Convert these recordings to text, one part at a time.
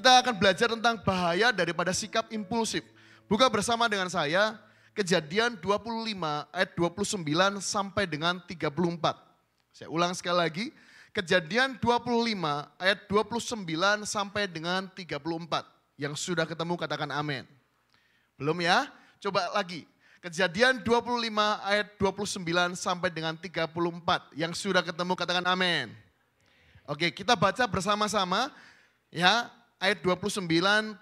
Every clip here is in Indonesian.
Kita akan belajar tentang bahaya daripada sikap impulsif. Buka bersama dengan saya Kejadian 25 ayat 29 sampai dengan 34. Saya ulang sekali lagi. Kejadian 25 ayat 29 sampai dengan 34. Yang sudah ketemu katakan amin. Belum ya? Coba lagi. Kejadian 25 ayat 29 sampai dengan 34. Yang sudah ketemu katakan amin. Oke, kita baca bersama-sama ya. Ayat 29,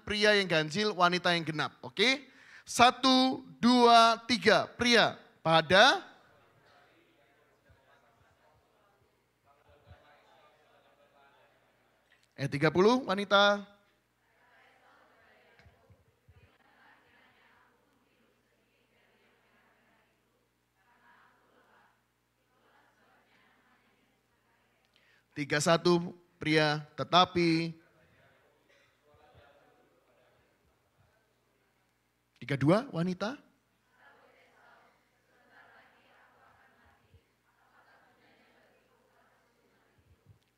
pria yang ganjil, wanita yang genap. Oke? 1, 2, 3, pria pada ayat 30, wanita. Tiga satu pria tetapi 32 wanita.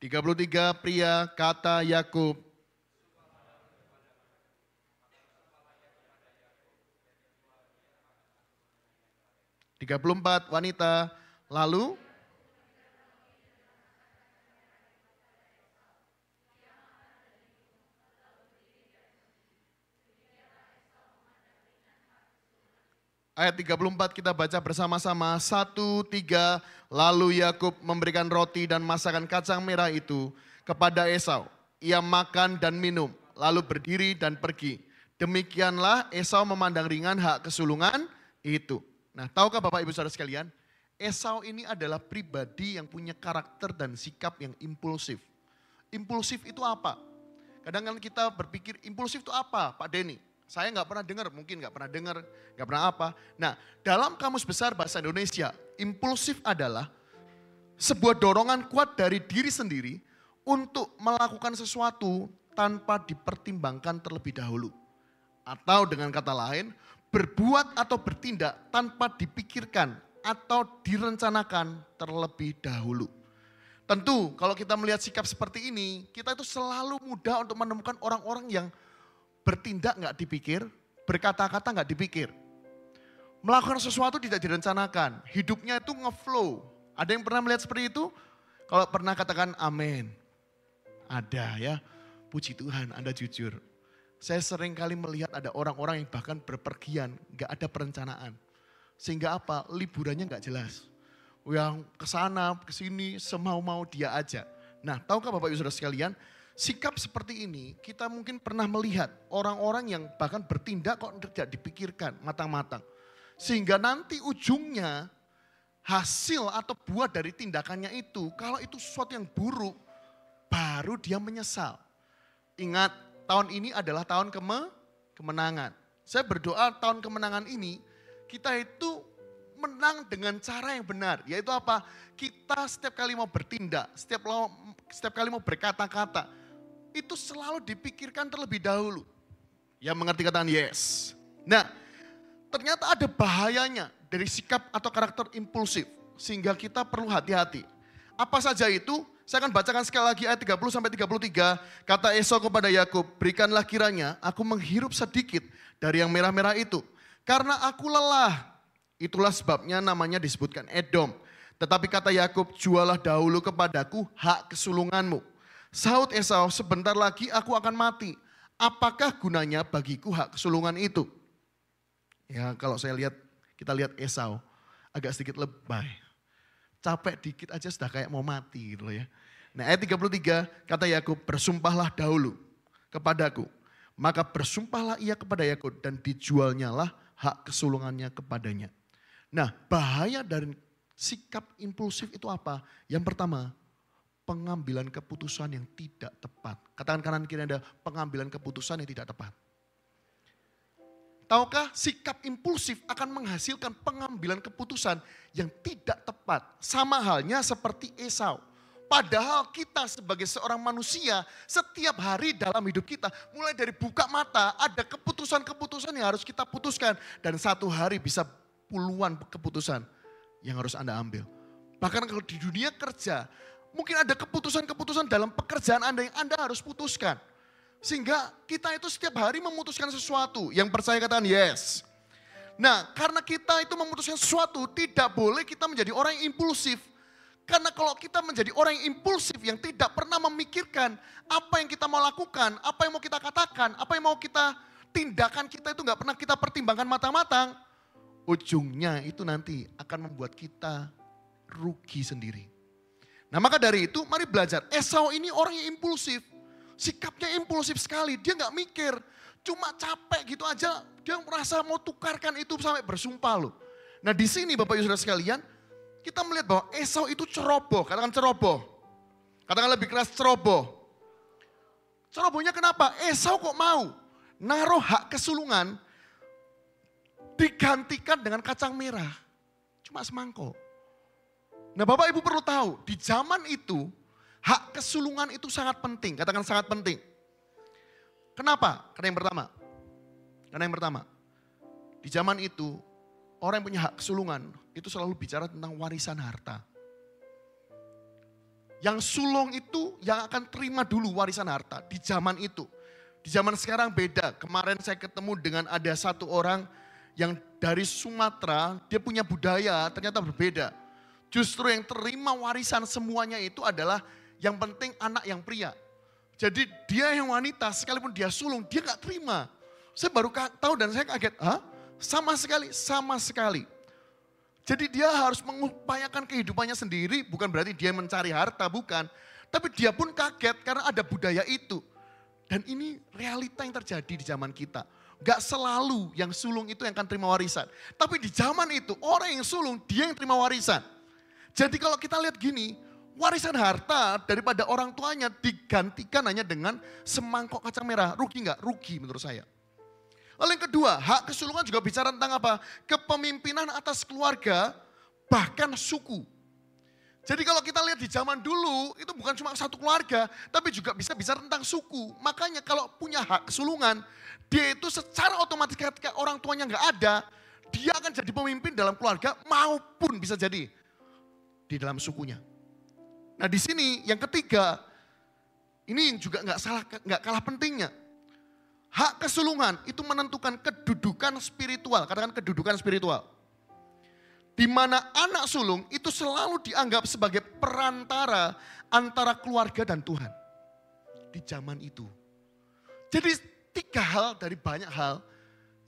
Tiga 33 pria kata Yakub. Tiga 34 wanita. Lalu ayat 34 kita baca bersama-sama. 1, 3, lalu Yakub memberikan roti dan masakan kacang merah itu kepada Esau. Ia makan dan minum, lalu berdiri dan pergi. Demikianlah Esau memandang ringan hak kesulungan itu. Nah, tahukah Bapak Ibu Saudara sekalian, Esau ini adalah pribadi yang punya karakter dan sikap yang impulsif. Impulsif itu apa? Kadang-kadang kita berpikir impulsif itu apa, Pak Denny? Saya nggak pernah dengar, mungkin nggak pernah dengar, nggak pernah apa. Nah, dalam Kamus Besar Bahasa Indonesia, impulsif adalah sebuah dorongan kuat dari diri sendiri untuk melakukan sesuatu tanpa dipertimbangkan terlebih dahulu. Atau dengan kata lain, berbuat atau bertindak tanpa dipikirkan atau direncanakan terlebih dahulu. Tentu kalau kita melihat sikap seperti ini, kita itu selalu mudah untuk menemukan orang-orang yang bertindak nggak dipikir, berkata-kata nggak dipikir. Melakukan sesuatu tidak direncanakan, hidupnya itu ngeflow. Ada yang pernah melihat seperti itu? Kalau pernah katakan amin. Ada ya, puji Tuhan Anda jujur. Saya sering kali melihat ada orang-orang yang bahkan berpergian, nggak ada perencanaan. Sehingga apa? Liburannya nggak jelas. Yang kesana, kesini, semau-mau dia aja. Nah, tahukah Bapak Ibu Saudara sekalian, sikap seperti ini kita mungkin pernah melihat orang-orang yang bahkan bertindak kok tidak dipikirkan matang-matang. Sehingga nanti ujungnya hasil atau buah dari tindakannya itu, kalau itu sesuatu yang buruk, baru dia menyesal. Ingat, tahun ini adalah tahun kemenangan. Saya berdoa tahun kemenangan ini kita itu menang dengan cara yang benar. Yaitu apa? Kita setiap kali mau bertindak, setiap kali mau berkata-kata, itu selalu dipikirkan terlebih dahulu. Yang mengerti katakan yes. Nah, ternyata ada bahayanya dari sikap atau karakter impulsif. Sehingga kita perlu hati-hati. Apa saja itu? Saya akan bacakan sekali lagi ayat 30 sampai 33. Kata Esau kepada Yakub, berikanlah kiranya aku menghirup sedikit dari yang merah-merah itu. Karena aku lelah. Itulah sebabnya namanya disebutkan Edom. Tetapi kata Yakub, jualah dahulu kepadaku hak kesulunganmu. Sahut Esau, sebentar lagi aku akan mati. Apakah gunanya bagiku hak kesulungan itu? Ya kalau kita lihat Esau agak sedikit lebay. Capek dikit aja sudah kayak mau mati gitu ya. Nah ayat 33 kata Yakub, bersumpahlah dahulu kepadaku. Maka bersumpahlah ia kepada Yakub dan dijualnyalah hak kesulungannya kepadanya. Nah bahaya dari sikap impulsif itu apa? Yang pertama, pengambilan keputusan yang tidak tepat. Katakan kanan kiri Anda, pengambilan keputusan yang tidak tepat. Tahukah sikap impulsif akan menghasilkan pengambilan keputusan yang tidak tepat. Sama halnya seperti Esau. Padahal kita sebagai seorang manusia setiap hari dalam hidup kita mulai dari buka mata ada keputusan-keputusan yang harus kita putuskan. Dan satu hari bisa puluhan keputusan yang harus Anda ambil. Bahkan kalau di dunia kerja, mungkin ada keputusan-keputusan dalam pekerjaan Anda yang Anda harus putuskan. Sehingga kita itu setiap hari memutuskan sesuatu. Yang percaya katakan yes. Nah, karena kita itu memutuskan sesuatu, tidak boleh kita menjadi orang yang impulsif. Karena kalau kita menjadi orang yang impulsif, yang tidak pernah memikirkan apa yang kita mau lakukan, apa yang mau kita katakan, apa yang mau kita tindakan, kita itu nggak pernah kita pertimbangkan matang-matang. Ujungnya itu nanti akan membuat kita rugi sendiri. Nah maka dari itu mari belajar. Esau ini orang yang impulsif. Sikapnya impulsif sekali, dia nggak mikir. Cuma capek gitu aja, dia merasa mau tukarkan itu sampai bersumpah loh. Nah di sini Bapak Ibu Saudara sekalian, kita melihat bahwa Esau itu ceroboh, katakan ceroboh. Katakan lebih keras ceroboh. Cerobohnya kenapa? Esau kok mau naruh hak kesulungan digantikan dengan kacang merah. Cuma semangkok. Nah Bapak Ibu perlu tahu, di zaman itu hak kesulungan itu sangat penting, katakan sangat penting. Kenapa? Karena yang pertama, di zaman itu orang yang punya hak kesulungan itu selalu bicara tentang warisan harta. Yang sulung itu yang akan terima dulu warisan harta di zaman itu. Di zaman sekarang beda. Kemarin saya ketemu dengan ada satu orang yang dari Sumatera, dia punya budaya ternyata berbeda. Justru yang terima warisan semuanya itu adalah yang penting anak yang pria. Jadi dia yang wanita sekalipun dia sulung dia gak terima. Saya baru tahu dan saya kaget. Hah? Sama sekali. Jadi dia harus mengupayakan kehidupannya sendiri. Bukan berarti dia mencari harta, bukan. Tapi dia pun kaget karena ada budaya itu. Dan ini realita yang terjadi di zaman kita. Gak selalu yang sulung itu yang akan terima warisan. Tapi di zaman itu orang yang sulung dia yang terima warisan. Jadi kalau kita lihat gini, warisan harta daripada orang tuanya digantikan hanya dengan semangkok kacang merah. Rugi nggak? Rugi menurut saya. Lalu yang kedua, hak kesulungan juga bicara tentang apa? Kepemimpinan atas keluarga, bahkan suku. Jadi kalau kita lihat di zaman dulu, itu bukan cuma satu keluarga, tapi juga bisa bicara tentang suku. Makanya kalau punya hak kesulungan, dia itu secara otomatis ketika orang tuanya nggak ada, dia akan jadi pemimpin dalam keluarga maupun bisa jadi di dalam sukunya. Nah di sini yang ketiga, ini yang juga nggak kalah pentingnya. Hak kesulungan itu menentukan kedudukan spiritual, katakan kedudukan spiritual. Di mana anak sulung itu selalu dianggap sebagai perantara antara keluarga dan Tuhan. Di zaman itu. Jadi 3 hal dari banyak hal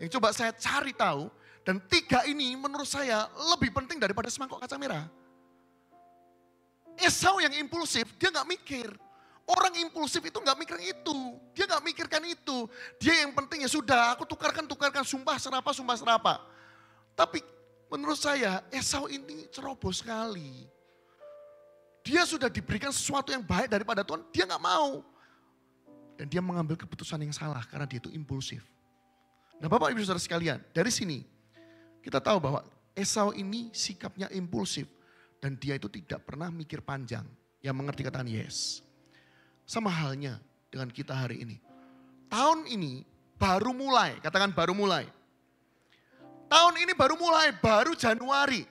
yang coba saya cari tahu. Dan 3 ini menurut saya lebih penting daripada semangkok kacang merah. Esau yang impulsif, dia gak mikir. Orang impulsif itu gak mikir itu. Dia gak mikirkan itu. Dia yang penting ya sudah, aku tukarkan, sumpah serapa. Tapi menurut saya Esau ini ceroboh sekali. Dia sudah diberikan sesuatu yang baik daripada Tuhan, dia gak mau. Dan dia mengambil keputusan yang salah karena dia itu impulsif. Nah Bapak Ibu Saudara sekalian, dari sini kita tahu bahwa Esau ini sikapnya impulsif. Dan dia itu tidak pernah mikir panjang. Yang mengerti katakan yes. Sama halnya dengan kita hari ini. Tahun ini baru mulai, katakan baru mulai. Tahun ini baru mulai, baru Januari.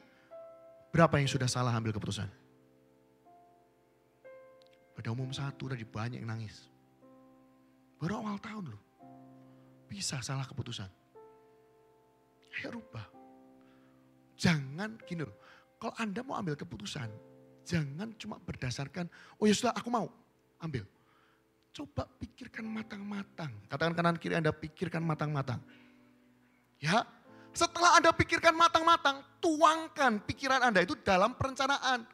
Berapa yang sudah salah ambil keputusan? Pada umum 1 dari banyak yang nangis. Baru awal tahun loh. Bisa salah keputusan. Ayo rubah. Jangan gini loh. Kalau Anda mau ambil keputusan, jangan cuma berdasarkan, oh ya sudah aku mau, ambil. Coba pikirkan matang-matang. Katakan kanan kiri Anda pikirkan matang-matang. Ya, setelah Anda pikirkan matang-matang, tuangkan pikiran Anda itu dalam perencanaan.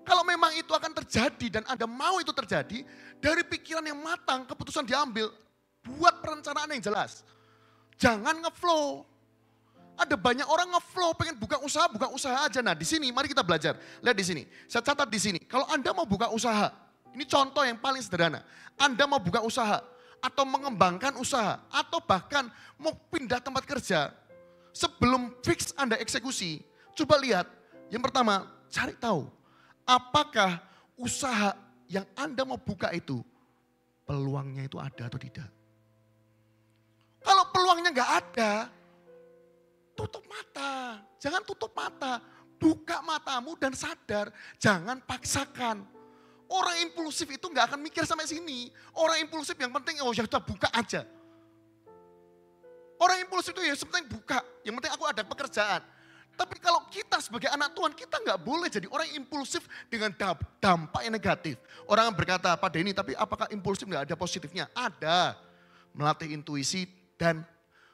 Kalau memang itu akan terjadi dan Anda mau itu terjadi, dari pikiran yang matang, keputusan diambil, buat perencanaan yang jelas. Jangan ngeflow. Ada banyak orang ngeflow pengen buka usaha aja. Nah di sini mari kita belajar. Lihat di sini, saya catat di sini. Kalau Anda mau buka usaha, ini contoh yang paling sederhana. Anda mau buka usaha atau mengembangkan usaha atau bahkan mau pindah tempat kerja. Sebelum fix Anda eksekusi, coba lihat. Yang pertama, cari tahu apakah usaha yang Anda mau buka itu peluangnya itu ada atau tidak. Kalau peluangnya nggak ada, tutup mata, jangan tutup mata, buka matamu dan sadar, jangan paksakan. Orang impulsif itu nggak akan mikir sampai sini. Orang impulsif yang penting, oh ya udah buka aja. Orang impulsif itu ya penting buka, yang penting aku ada pekerjaan. Tapi kalau kita sebagai anak Tuhan, kita nggak boleh jadi orang yang impulsif dengan dampak yang negatif. Orang berkata, Pak Denny, tapi apakah impulsif nggak ada positifnya? Ada. Melatih intuisi dan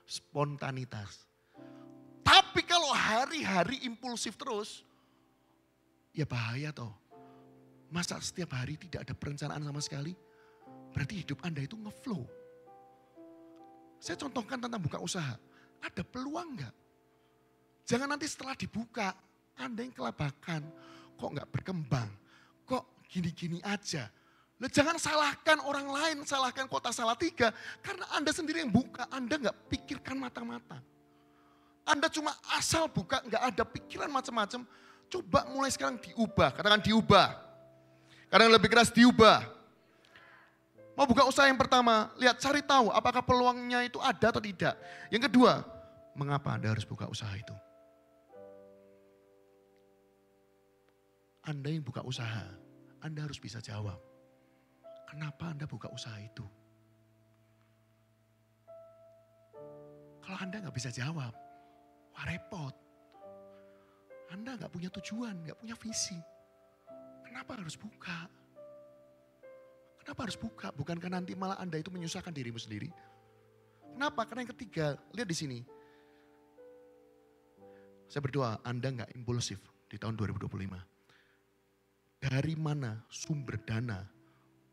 spontanitas. Tapi kalau hari-hari impulsif terus, ya bahaya toh. Masa setiap hari tidak ada perencanaan sama sekali? Berarti hidup Anda itu ngeflow. Saya contohkan tentang buka usaha. Ada peluang enggak? Jangan nanti setelah dibuka, Anda yang kelabakan. Kok enggak berkembang? Kok gini-gini aja? Loh, jangan salahkan orang lain, salahkan Kota Salatiga. Karena Anda sendiri yang buka, Anda enggak pikirkan matang-matang. Anda cuma asal buka, enggak ada pikiran macam-macam. Coba mulai sekarang diubah, katakan diubah. Kadang lebih keras diubah. Mau buka usaha yang pertama, lihat cari tahu apakah peluangnya itu ada atau tidak. Yang kedua, mengapa Anda harus buka usaha itu? Anda yang buka usaha, Anda harus bisa jawab. Kenapa Anda buka usaha itu? Kalau Anda nggak bisa jawab, wah repot. Anda nggak punya tujuan, nggak punya visi. Kenapa harus buka? Kenapa harus buka? Bukankah nanti malah Anda itu menyusahkan dirimu sendiri? Kenapa? Karena yang ketiga, lihat di sini. Saya berdoa Anda nggak impulsif di tahun 2025. Dari mana sumber dana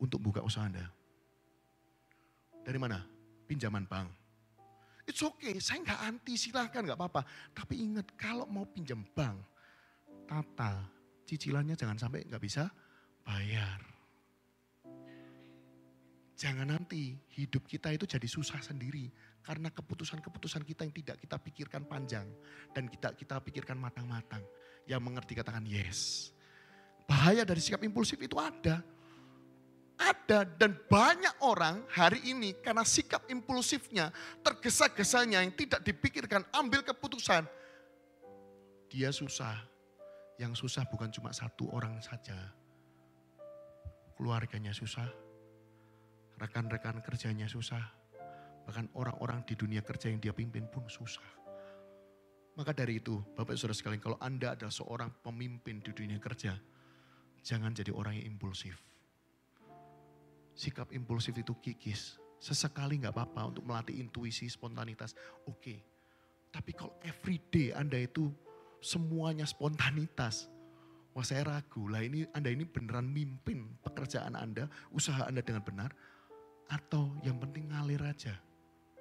untuk buka usaha Anda? Dari mana? Pinjaman bank. It's okay, saya nggak anti, silahkan nggak apa-apa. Tapi ingat kalau mau pinjam bank, tata cicilannya jangan sampai nggak bisa bayar. Jangan nanti hidup kita itu jadi susah sendiri. Karena keputusan-keputusan kita yang tidak kita pikirkan panjang. Dan kita pikirkan matang-matang. Yang mengerti katakan yes. Bahaya dari sikap impulsif itu ada. Ada dan banyak orang hari ini karena sikap impulsifnya, tergesa-gesanya yang tidak dipikirkan, ambil keputusan. Dia susah. Yang susah bukan cuma satu orang saja. Keluarganya susah. Rekan-rekan kerjanya susah. Bahkan orang-orang di dunia kerja yang dia pimpin pun susah. Maka dari itu, Bapak Saudara sekalian, kalau Anda adalah seorang pemimpin di dunia kerja, jangan jadi orang yang impulsif. Sikap impulsif itu kikis. Sesekali gak apa-apa untuk melatih intuisi, spontanitas. Oke. Tapi kalau everyday Anda itu semuanya spontanitas. Wah saya ragu lah Anda ini beneran mimpin pekerjaan Anda, usaha Anda dengan benar. Atau yang penting ngalir aja.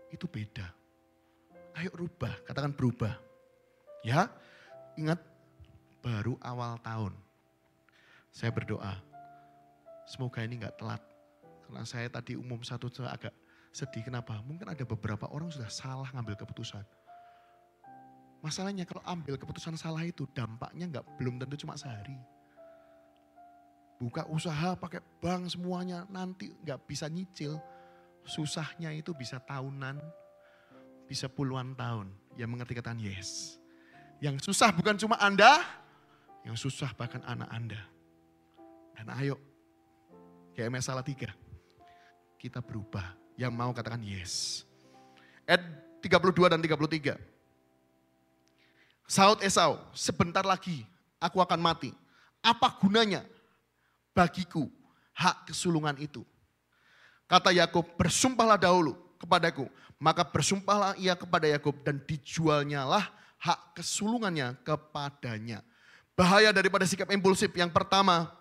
Itu beda. Ayo rubah, katakan berubah. Ya, ingat baru awal tahun. Saya berdoa, semoga ini gak telat. Karena saya tadi umum satu agak sedih, kenapa? Mungkin ada beberapa orang sudah salah ngambil keputusan. Masalahnya kalau ambil keputusan salah itu dampaknya belum tentu cuma sehari. Buka usaha pakai bank semuanya nanti nggak bisa nyicil. Susahnya itu bisa tahunan, bisa puluhan tahun. Yang mengerti katakan yes. Yang susah bukan cuma Anda, yang susah bahkan anak Anda. Dan ayo, GMS Salatiga, kita berubah. Yang mau katakan yes. Ayat 32 dan 33. Sahut Esau, sebentar lagi aku akan mati. Apa gunanya bagiku hak kesulungan itu? Kata Yakub, bersumpahlah dahulu kepadaku. Maka bersumpahlah ia kepada Yakub dan dijualnyalah hak kesulungannya kepadanya. Bahaya daripada sikap impulsif. Yang pertama,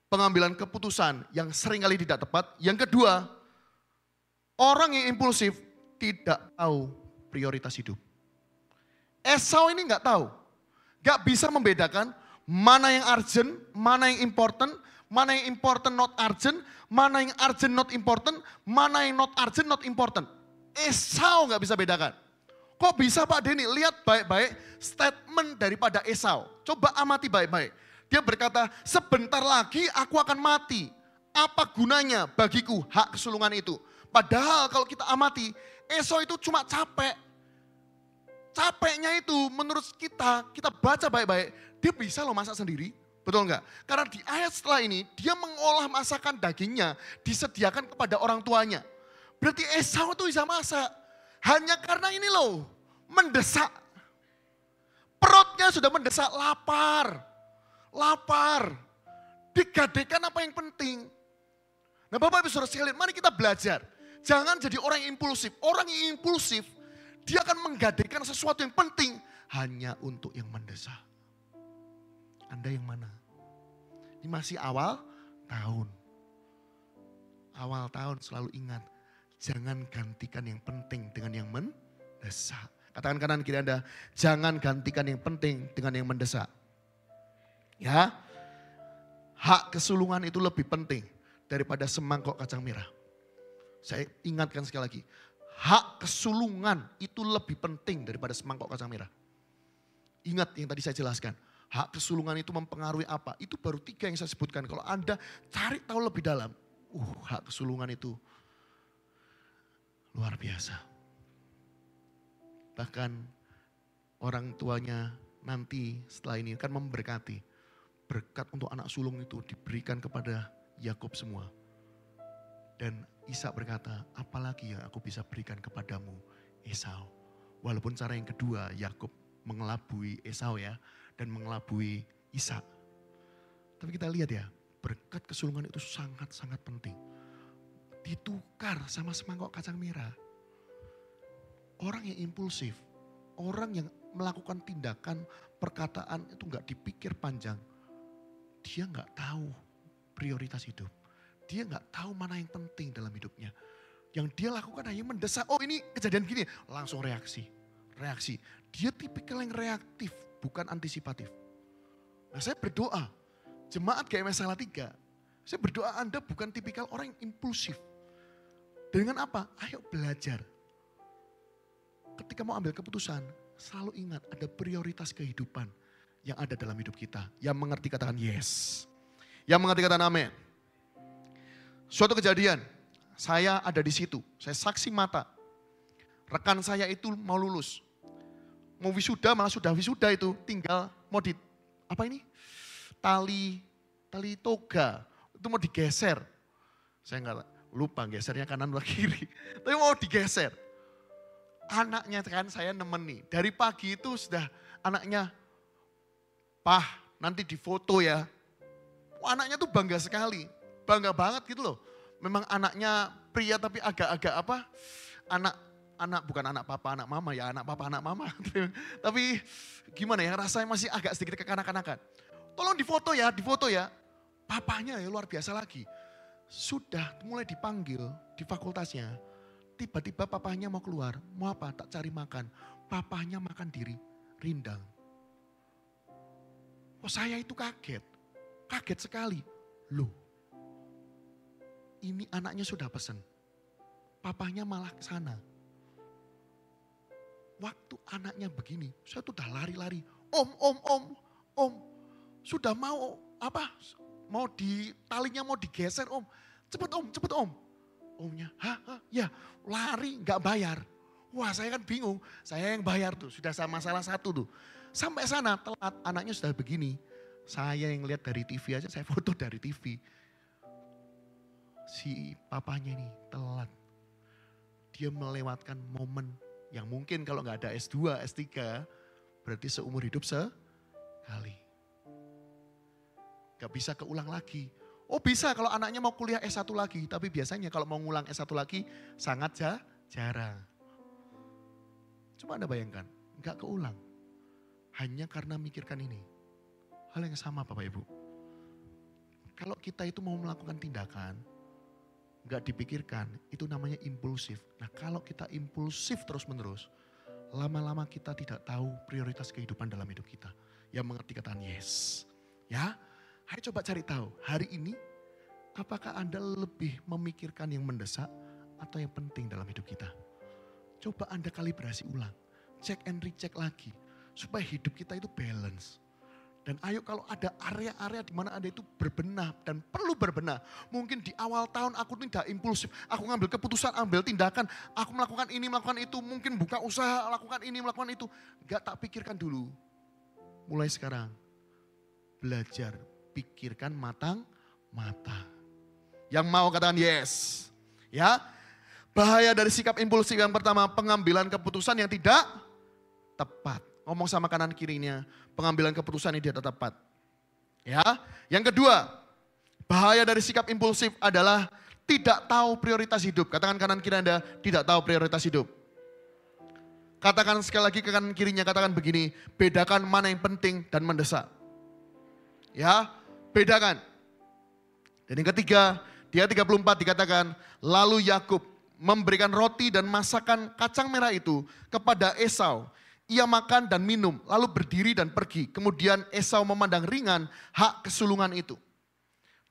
pengambilan keputusan yang seringkali tidak tepat. Yang kedua, orang yang impulsif tidak tahu prioritas hidup. Esau ini nggak tahu, nggak bisa membedakan mana yang urgent, mana yang important not urgent, mana yang urgent not important, mana yang not urgent not important. Esau nggak bisa bedakan. Kok bisa Pak Denny? Lihat baik-baik statement daripada Esau. Coba amati baik-baik. Dia berkata, sebentar lagi aku akan mati. Apa gunanya bagiku hak kesulungan itu? Padahal kalau kita amati, Esau itu cuma capek. Capeknya itu menurut kita baca baik-baik, dia bisa loh masak sendiri. Betul enggak? Karena di ayat setelah ini, dia mengolah masakan dagingnya, disediakan kepada orang tuanya. Berarti Esau itu bisa masak. Hanya karena ini loh, mendesak. Perutnya sudah mendesak, lapar. Lapar. Digadekan apa yang penting. Nah Bapak Ibu Saudara sekalian, mari kita belajar. Jangan jadi orang yang impulsif. Orang yang impulsif, dia akan menggadekan sesuatu yang penting hanya untuk yang mendesak. Anda yang mana? Ini masih awal tahun. Awal tahun selalu ingat, jangan gantikan yang penting dengan yang mendesak. Katakan kanan kiri Anda, jangan gantikan yang penting dengan yang mendesak. Ya, hak kesulungan itu lebih penting daripada semangkok kacang merah. Saya ingatkan sekali lagi, hak kesulungan itu lebih penting daripada semangkok kacang merah. Ingat yang tadi saya jelaskan. Hak kesulungan itu mempengaruhi apa? Itu baru 3 yang saya sebutkan. Kalau Anda cari tahu lebih dalam, hak kesulungan itu luar biasa. Bahkan orang tuanya nanti setelah ini akan memberkati. Berkat untuk anak sulung itu diberikan kepada Yakub semua. Dan Ishak berkata, apalagi yang aku bisa berikan kepadamu Esau. Walaupun cara yang kedua Yakub mengelabui Esau ya. Dan mengelabui Ishak. Tapi kita lihat ya, berkat kesulungan itu sangat-sangat penting. Ditukar sama semangkok kacang merah. Orang yang impulsif, orang yang melakukan tindakan, perkataan itu gak dipikir panjang. Dia gak tahu prioritas hidup. Dia gak tahu mana yang penting dalam hidupnya. Yang dia lakukan hanya mendesak, oh ini kejadian gini, langsung reaksi. Reaksi. Dia tipikal yang reaktif, bukan antisipatif. Nah saya berdoa, jemaat GMS Salatiga, saya berdoa Anda bukan tipikal orang yang impulsif. Dengan apa? Ayo belajar. Ketika mau ambil keputusan, selalu ingat ada prioritas kehidupan yang ada dalam hidup kita. Yang mengerti katakan yes. Yang mengerti katakan amin. Suatu kejadian, saya ada di situ, saya saksi mata. Rekan saya itu mau lulus. Mau wisuda, malah sudah wisuda itu, tinggal mau di, apa ini? Tali toga, itu mau digeser. Saya enggak lupa gesernya kanan atau kiri, tapi mau digeser. Anaknya kan saya nemeni, dari pagi itu sudah anaknya, Pah nanti difoto ya. Anaknya tuh bangga sekali, bangga banget gitu loh. Memang anaknya pria tapi agak-agak apa, anak bukan anak papa, anak mama ya, anak papa, anak mama. Tapi gimana ya, rasanya masih agak sedikit kekanak-kanakan. Tolong difoto ya. Papanya ya luar biasa lagi. Sudah mulai dipanggil di fakultasnya. Tiba-tiba papanya mau keluar, mau apa? Tak cari makan. Papanya makan diri, rindang. Oh saya itu kaget sekali. Loh, ini anaknya sudah pesen. Papanya malah ke sana. Waktu anaknya begini, saya tuh udah lari-lari. Om, sudah mau apa? Mau di talinya mau digeser om. Cepet om. Omnya, ya lari nggak bayar. Wah saya kan bingung, saya yang bayar tuh, sudah sama masalah satu tuh. Sampai sana telat, anaknya sudah begini. Saya yang lihat dari TV aja, saya foto dari TV. Si papanya ini telat. Dia melewatkan momen yang mungkin kalau nggak ada S2, S3, berarti seumur hidup sekali. Gak bisa keulang lagi. Oh bisa kalau anaknya mau kuliah S1 lagi, tapi biasanya kalau mau ngulang S1 lagi sangat jarang. Coba Anda bayangkan, gak keulang. Hanya karena mikirkan ini. Hal yang sama Bapak Ibu. Kalau kita itu mau melakukan tindakan, gak dipikirkan, itu namanya impulsif. Nah kalau kita impulsif terus menerus, lama-lama kita tidak tahu prioritas kehidupan dalam hidup kita. Yang mengerti katakan yes. Ya, ayo coba cari tahu, hari ini apakah Anda lebih memikirkan yang mendesak atau yang penting dalam hidup kita? Coba Anda kalibrasi ulang, cek and recheck lagi, supaya hidup kita itu balance. Dan ayo kalau ada area-area di mana Anda itu berbenah dan perlu berbenah. Mungkin di awal tahun aku tidak impulsif, aku ngambil keputusan, ambil tindakan, aku melakukan ini, melakukan itu, mungkin buka usaha, lakukan ini, melakukan itu. Gak tak pikirkan dulu. Mulai sekarang, belajar pikirkan matang-matang. Yang mau katakan yes. Ya. Bahaya dari sikap impulsif yang pertama, pengambilan keputusan yang tidak tepat. Ngomong sama kanan kirinya, pengambilan keputusan yang tidak tepat. Ya. Yang kedua, bahaya dari sikap impulsif adalah tidak tahu prioritas hidup. Katakan kanan kiri Anda, tidak tahu prioritas hidup. Katakan sekali lagi ke kanan kirinya, katakan begini, bedakan mana yang penting dan mendesak. Ya, bedakan. Dan yang ketiga, di ayat 34 dikatakan, lalu Yakub memberikan roti dan masakan kacang merah itu kepada Esau. Ia makan dan minum, lalu berdiri dan pergi. Kemudian Esau memandang ringan hak kesulungan itu.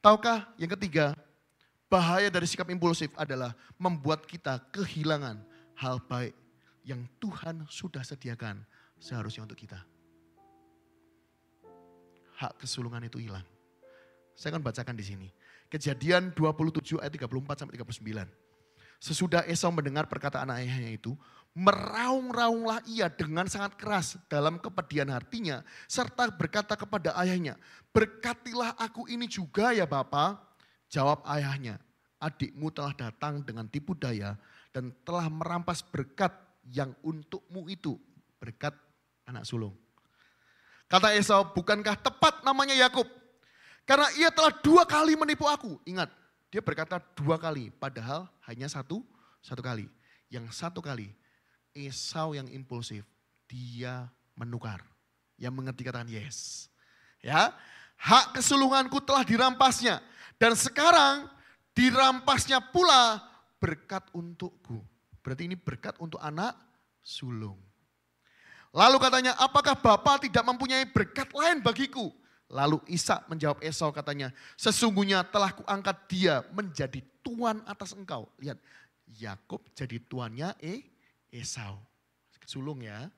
Tahukah yang ketiga, bahaya dari sikap impulsif adalah membuat kita kehilangan hal baik yang Tuhan sudah sediakan seharusnya untuk kita. Hak kesulungan itu hilang. Saya akan bacakan di sini. Kejadian 27 ayat 34 sampai 39. Sesudah Esau mendengar perkataan ayahnya itu, meraung-raunglah ia dengan sangat keras dalam kepedihan hatinya, serta berkata kepada ayahnya, berkatilah aku ini juga ya Bapa. Jawab ayahnya, adikmu telah datang dengan tipu daya dan telah merampas berkat yang untukmu itu, berkat anak sulung. Kata Esau, bukankah tepat namanya Yakub? Karena ia telah 2 kali menipu aku. Ingat, dia berkata 2 kali, padahal hanya satu kali. Yang 1 kali, Esau yang impulsif, dia menukar. Yang mengerti katakan yes. Ya, hak kesulunganku telah dirampasnya. Dan sekarang dirampasnya pula berkat untukku. Berarti ini berkat untuk anak sulung. Lalu katanya, apakah Bapak tidak mempunyai berkat lain bagiku? Lalu Ishak menjawab Esau katanya, sesungguhnya telah kuangkat dia menjadi tuan atas engkau. Lihat, Yakub jadi tuannya Esau. Sulung ya.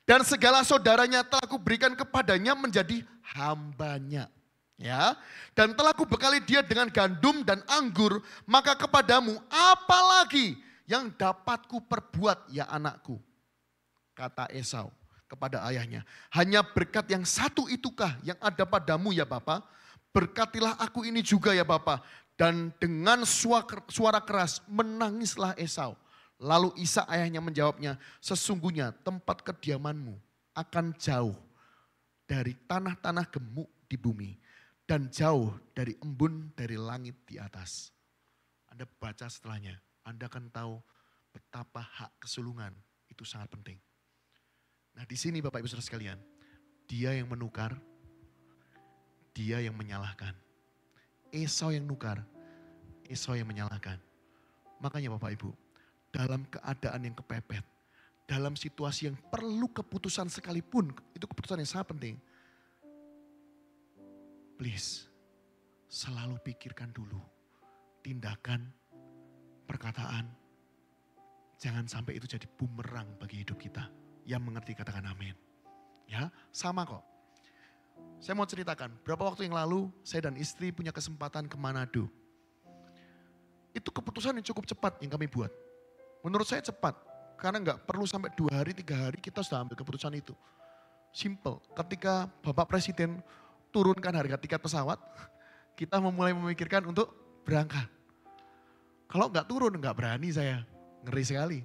Dan segala saudaranya telah kuberikan kepadanya menjadi hambanya. Ya, dan telah kubekali dia dengan gandum dan anggur, maka kepadamu apalagi yang dapat kuperbuat ya anakku? Kata Esau kepada ayahnya, hanya berkat yang satu itukah yang ada padamu ya Bapa? Berkatilah aku ini juga ya Bapa. Dan dengan suara keras menangislah Esau. Lalu Ishak ayahnya menjawabnya, sesungguhnya tempat kediamanmu akan jauh dari tanah-tanah gemuk di bumi dan jauh dari embun dari langit di atas. Anda baca setelahnya, Anda akan tahu betapa hak kesulungan itu sangat penting. Nah di sini Bapak Ibu Saudara sekalian, dia yang menukar, dia yang menyalahkan. Esau yang nukar, Esau yang menyalahkan. Makanya Bapak Ibu, dalam keadaan yang kepepet, dalam situasi yang perlu keputusan sekalipun, itu keputusan yang sangat penting. Please, selalu pikirkan dulu tindakan, perkataan, jangan sampai itu jadi bumerang bagi hidup kita. Yang mengerti katakan amin. Ya, sama kok. Saya mau ceritakan, berapa waktu yang lalu saya dan istri punya kesempatan ke Manado. Itu keputusan yang cukup cepat yang kami buat. Menurut saya cepat, karena nggak perlu sampai 2 hari, 3 hari kita sudah ambil keputusan itu. Simple, ketika Bapak Presiden turunkan harga tiket pesawat, kita memulai memikirkan untuk berangkat. Kalau nggak turun, nggak berani saya, ngeri sekali.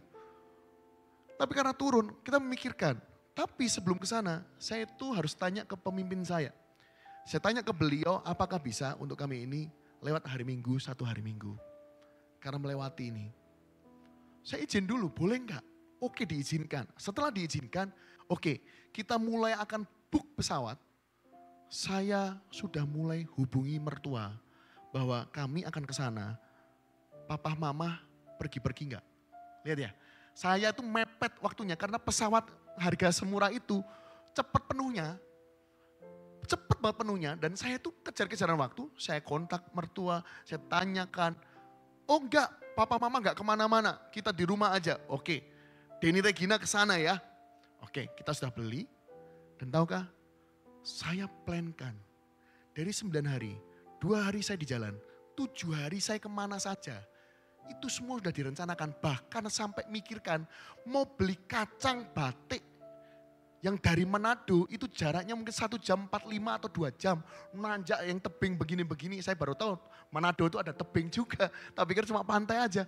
Tapi karena turun, kita memikirkan. Tapi sebelum ke sana, saya itu harus tanya ke pemimpin saya. Saya tanya ke beliau, apakah bisa untuk kami ini lewat hari Minggu, 1 hari Minggu. Karena melewati ini. Saya izin dulu, boleh enggak? Oke, diizinkan. Setelah diizinkan, oke, kita mulai akan book pesawat. Saya sudah mulai hubungi mertua bahwa kami akan ke sana. Papa mama pergi-pergi enggak? Lihat ya, saya itu mepet waktunya karena pesawat harga semurah itu cepat penuhnya. Cepat banget penuhnya dan saya itu kejar-kejaran waktu. Saya kontak mertua, saya tanyakan. Oh enggak, papa mama enggak kemana-mana, kita di rumah aja. Oke, Denny Regina ke sana ya. Oke, kita sudah beli. Dan tahukah, saya plankan dari 9 hari, 2 hari saya di jalan, 7 hari saya kemana saja. Itu semua sudah direncanakan, bahkan sampai mikirkan mau beli kacang batik Yang dari Manado itu jaraknya mungkin 1 jam 45 atau 2 jam. Nanjak yang tebing begini-begini. Saya baru tahu Manado itu ada tebing juga. Tak pikir cuma pantai aja.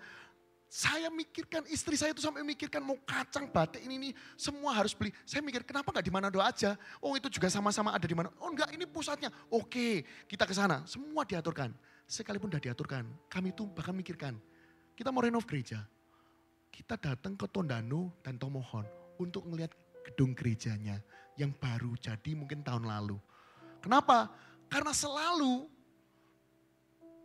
Saya mikirkan, istri saya itu sampai mikirkan mau kacang batik ini semua harus beli. Saya mikir kenapa gak di Manado aja? Oh itu juga sama-sama ada di Manado. Oh enggak, ini pusatnya. Oke, kita ke sana. Semua diaturkan. Sekalipun udah diaturkan, kami itu bahkan mikirkan. Kita mau renov gereja. Kita datang ke Tondano dan Tomohon untuk ngelihat gedung gerejanya yang baru jadi mungkin tahun lalu. Kenapa? Karena selalu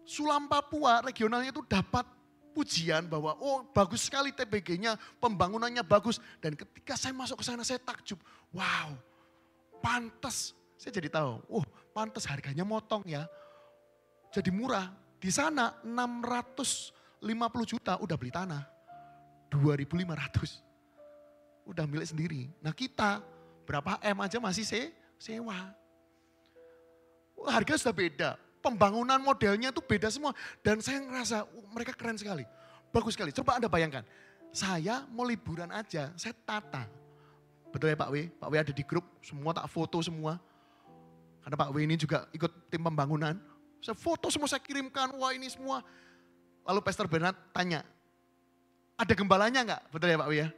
Sulam Papua regionalnya itu dapat pujian bahwa oh bagus sekali TBG-nya, pembangunannya bagus. Dan ketika saya masuk ke sana saya takjub. Wow, pantas. Saya jadi tahu, oh pantas harganya motong ya. Jadi murah. Di sana 650 juta udah beli tanah. 2.500. Udah milik sendiri. Nah kita berapa M aja masih sewa. Harga sudah beda. Pembangunan modelnya itu beda semua. Dan saya ngerasa mereka keren sekali. Bagus sekali. Coba Anda bayangkan. Saya mau liburan aja, saya tata. Betul ya Pak W? Pak W ada di grup, semua tak foto semua. Karena Pak W ini juga ikut tim pembangunan. Saya foto semua, saya kirimkan, wah ini semua. Lalu Pastor Bernard tanya, ada gembalanya enggak? Betul ya Pak W ya?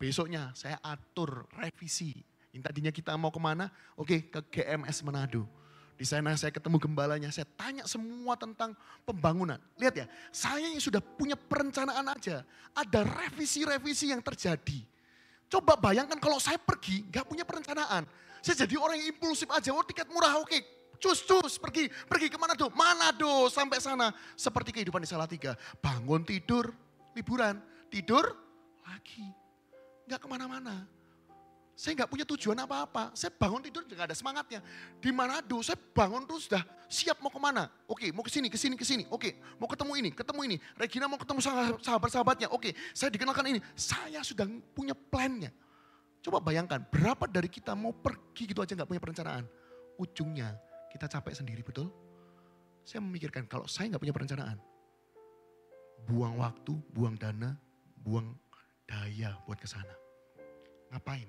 Besoknya saya atur revisi. Yang tadinya kita mau kemana? Oke, ke GMS Manado. Di sana saya ketemu gembalanya, saya tanya semua tentang pembangunan. Lihat ya, saya yang sudah punya perencanaan aja. Ada revisi-revisi yang terjadi. Coba bayangkan kalau saya pergi, gak punya perencanaan. Saya jadi orang yang impulsif aja, oh tiket murah oke. Cus, pergi ke Manado. Manado sampai sana. Seperti kehidupan di Salatiga. Bangun tidur, liburan. Tidur lagi. Gak kemana-mana. Saya gak punya tujuan apa-apa. Saya bangun tidur gak ada semangatnya. Di Manado saya bangun terus sudah siap mau kemana. Oke mau kesini. Oke mau ketemu ini. Regina mau ketemu sahabat-sahabatnya. Oke saya dikenalkan ini. Saya sudah punya plannya. Coba bayangkan berapa dari kita mau pergi gitu aja gak punya perencanaan. Ujungnya kita capek sendiri, betul? Saya memikirkan kalau saya gak punya perencanaan. Buang waktu, buang dana, buang daya buat ke sana. Ngapain?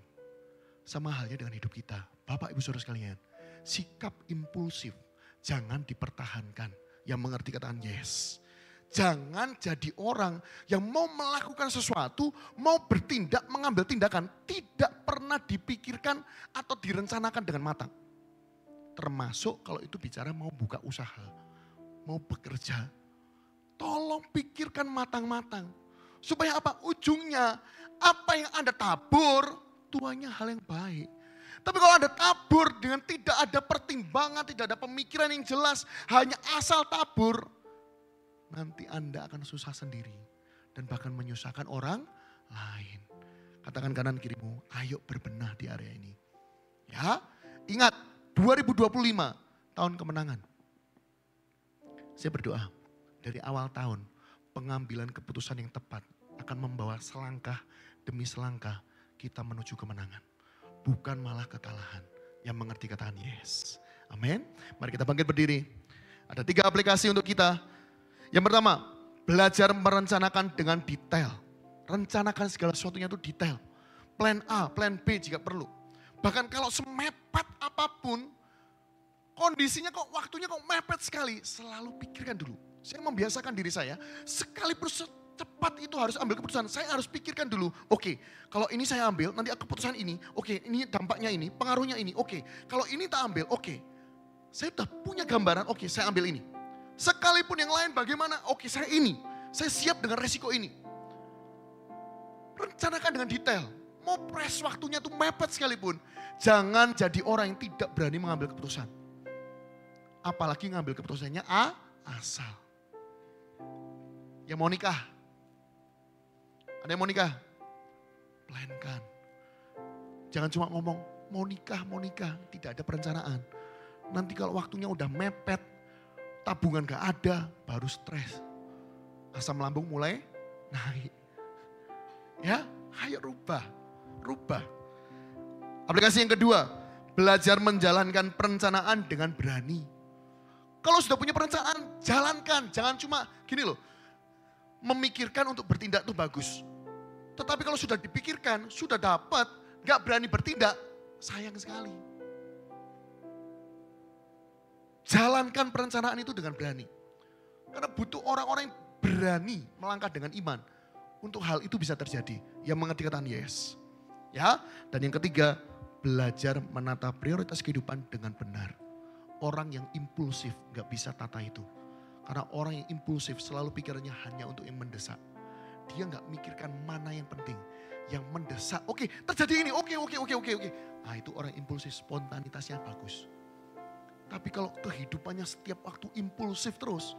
Sama halnya dengan hidup kita. Bapak Ibu Saudara sekalian, sikap impulsif jangan dipertahankan. Yang mengerti katakan yes. Jangan jadi orang yang mau melakukan sesuatu, mau bertindak, mengambil tindakan, tidak pernah dipikirkan atau direncanakan dengan matang. Termasuk kalau itu bicara mau buka usaha, mau bekerja. Tolong pikirkan matang-matang. Supaya apa? Ujungnya apa yang Anda tabur, tuanya hal yang baik. Tapi kalau Anda tabur dengan tidak ada pertimbangan, tidak ada pemikiran yang jelas, hanya asal tabur, nanti Anda akan susah sendiri. Dan bahkan menyusahkan orang lain. Katakan kanan kirimu, ayo berbenah di area ini. Ya, ingat 2025 tahun kemenangan. Saya berdoa dari awal tahun pengambilan keputusan yang tepat akan membawa selangkah demi selangkah kita menuju kemenangan. Bukan malah kekalahan. Yang mengerti katakan yes. Amin. Mari kita bangkit berdiri. Ada 3 aplikasi untuk kita. Yang pertama, belajar merencanakan dengan detail. Rencanakan segala sesuatunya itu detail. Plan A, plan B jika perlu. Bahkan kalau semepet apapun, kondisinya kok waktunya kok mepet sekali, selalu pikirkan dulu. Saya membiasakan diri saya, sekalipun cepat itu harus ambil keputusan, saya harus pikirkan dulu. Oke, kalau ini saya ambil, nanti keputusan ini, oke, ini dampaknya ini, pengaruhnya ini, oke. Kalau ini tak ambil, oke. Saya sudah punya gambaran, oke, saya ambil ini. Sekalipun yang lain bagaimana, oke, saya ini. Saya siap dengan resiko ini. Rencanakan dengan detail. Mau press waktunya tuh mepet sekalipun. Jangan jadi orang yang tidak berani mengambil keputusan. Apalagi ngambil keputusannya asal. Yang mau nikah. Ada yang mau nikah? Plankan. Jangan cuma ngomong mau nikah. Tidak ada perencanaan. Nanti kalau waktunya udah mepet, tabungan gak ada, baru stres. Asam lambung mulai naik. Ya, ayo rubah. Aplikasi yang kedua, belajar menjalankan perencanaan dengan berani. Kalau sudah punya perencanaan, jalankan. Jangan cuma gini loh, memikirkan untuk bertindak itu bagus. Tetapi kalau sudah dipikirkan, sudah dapat, gak berani bertindak, sayang sekali. Jalankan perencanaan itu dengan berani. Karena butuh orang-orang yang berani melangkah dengan iman. Untuk hal itu bisa terjadi. Yang mengerti kata yes. Ya, dan yang ketiga, belajar menata prioritas kehidupan dengan benar. Orang yang impulsif gak bisa tata itu. Karena orang yang impulsif selalu pikirannya hanya untuk yang mendesak. Dia gak mikirkan mana yang penting. Yang mendesak, oke, terjadi ini, oke. Nah itu orang impulsif, spontanitasnya bagus. Tapi kalau kehidupannya setiap waktu impulsif terus,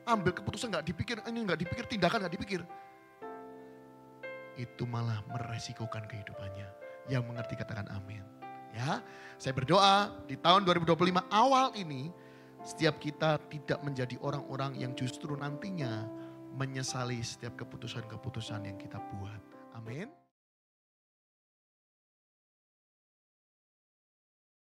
ambil keputusan gak dipikir, ini gak dipikir, tindakan gak dipikir. Itu malah meresikokan kehidupannya. Yang mengerti katakan amin. Ya, saya berdoa di tahun 2025 awal ini, setiap kita tidak menjadi orang-orang yang justru nantinya menyesali setiap keputusan-keputusan yang kita buat. Amin.